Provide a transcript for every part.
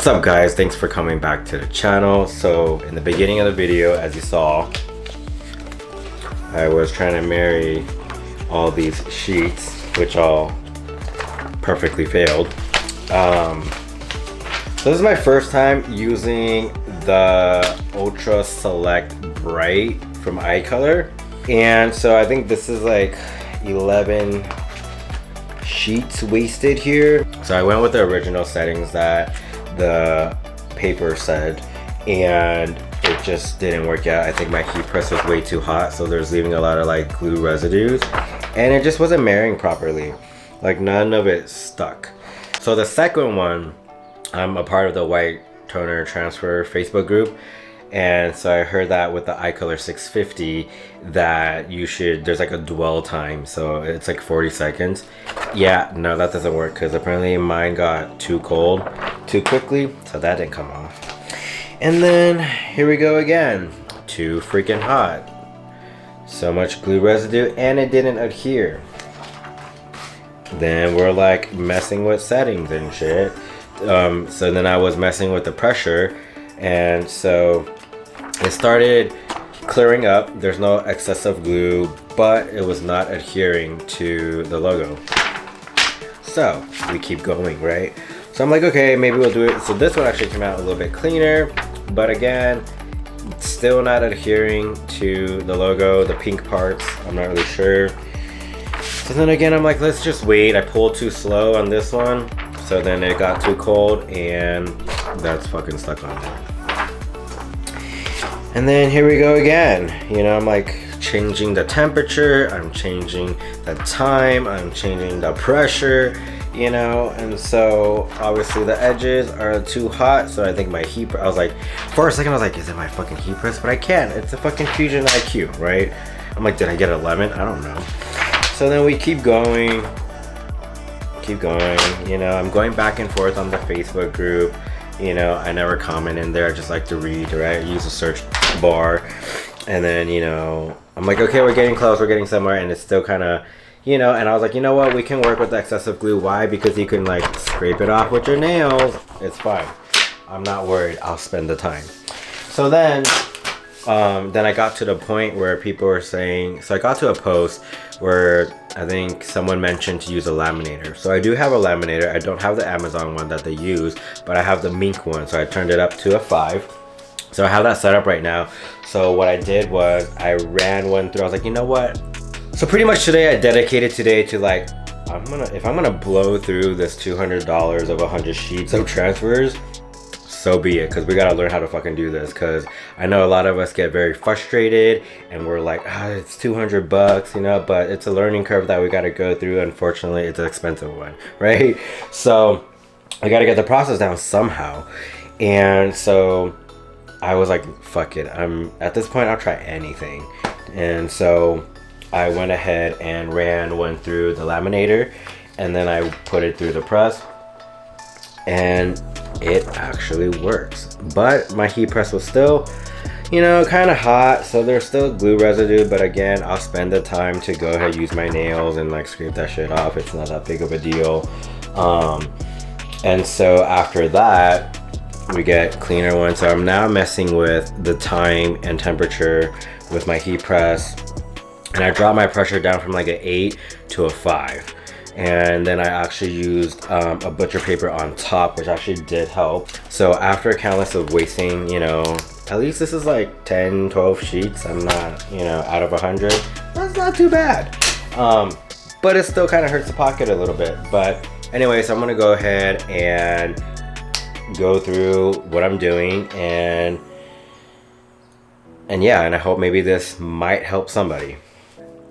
What's up guys, thanks for coming back to the channel. So in the beginning of the video, as you saw, I was trying to marry all these sheets, which all perfectly failed. So this is my first time using the Ultra Select Bright from iColor, and so I think this is like 11 sheets wasted here. So I went with the original settings that the paper said, and it just didn't work out. I think my heat press was way too hot, so there's leaving a lot of like glue residues, and it just wasn't marrying properly. Like none of it stuck. So the second one, I'm a part of the white toner transfer Facebook group, and so I heard that with the iColor 650 that you should, there's like a dwell time, so it's like 40 seconds. Yeah, no, that doesn't work because apparently mine got too cold too quickly, so that didn't come off. And then here we go again, too freaking hot. So much glue residue and it didn't adhere. Then we're like messing with settings and shit. So then I was messing with the pressure, and so it started clearing up. There's no excessive glue, but it was not adhering to the logo. So we keep going, right? So I'm like, okay, maybe we'll do it. So this one actually came out a little bit cleaner, but again, still not adhering to the logo, the pink parts. I'm not really sure. So then again, I'm like, let's just wait. I pulled too slow on this one, so then it got too cold and that's fucking stuck on there. And then here we go again. You know, I'm like changing the temperature, I'm changing the time, I'm changing the pressure, you know, and so obviously the edges are too hot. So I think my heat, I was like, for a second I was like, is it my fucking heat press? But I can't, it's a fucking Fusion IQ, right? I'm like, did I get a lemon? I don't know. So then we keep going, you know, I'm going back and forth on the Facebook group. You know, I never comment in there, I just like to read, right? I use the search bar, and then, you know, I'm like, okay, we're getting close, we're getting somewhere, and it's still kind of, you know, and I was like, you know what, we can work with the excessive glue. Why? Because you can like scrape it off with your nails. It's fine. I'm not worried. I'll spend the time. So then I got to the point where people were saying, so I got to a post where I think someone mentioned to use a laminator. So I do have a laminator. I don't have the Amazon one that they use, but I have the mink one. So I turned it up to a 5. So I have that set up right now. So what I did was I ran one through. I was like, you know what? So pretty much today I dedicated today to like, if I'm gonna blow through this $200 of 100 sheets of transfers, so be it, because we gotta learn how to fucking do this. Because I know a lot of us get very frustrated and we're like, it's $200, you know, but it's a learning curve that we gotta go through. Unfortunately, it's an expensive one, right? So I gotta get the process down somehow. And so I was like, fuck it, I'm at this point, I'll try anything. And so I went ahead and ran one through the laminator, and then I put it through the press, and it actually works. But my heat press was still, you know, kind of hot, so there's still glue residue. But again, I'll spend the time to go ahead, use my nails and like scrape that shit off. It's not that big of a deal. And so after that, we get cleaner ones. So I'm now messing with the time and temperature with my heat press, and I dropped my pressure down from like an 8 to a 5. And then I actually used a butcher paper on top, which actually did help. So after countless of wasting, you know, at least this is like 10, 12 sheets. I'm not, you know, out of 100. That's not too bad. But it still kind of hurts the pocket a little bit. But anyway, so I'm gonna go ahead and go through what I'm doing, and yeah, and I hope maybe this might help somebody.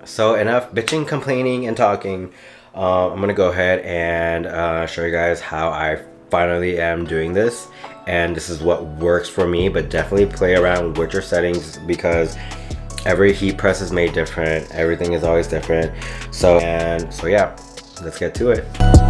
So enough bitching, complaining, and talking. I'm gonna go ahead and show you guys how I finally am doing this, and this is what works for me. But definitely play around with your settings, because every heat press is made different, everything is always different. So yeah, let's get to it.